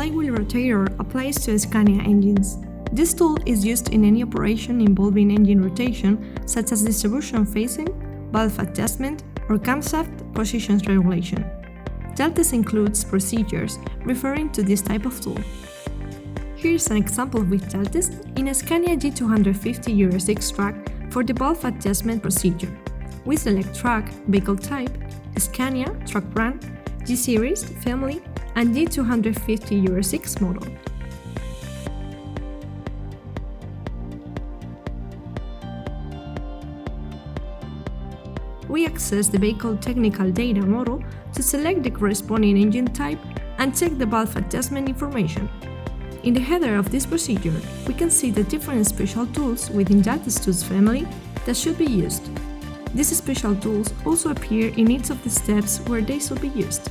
flywheel rotator applies to Scania engines. This tool is used in any operation involving engine rotation, such as distribution phasing, valve adjustment, or camshaft position regulation. Jaltest includes procedures referring to this type of tool. Here's an example with Jaltest in a Scania G250 Euro 6 truck for the valve adjustment procedure. We select truck, vehicle type, Scania, truck brand, G-Series, family, and G250 Euro 6 model. We access the vehicle technical data model to select the corresponding engine type and check the valve adjustment information. In the header of this procedure, we can see the different special tools within Jaltest tools family that should be used. These special tools also appear in each of the steps where they should be used.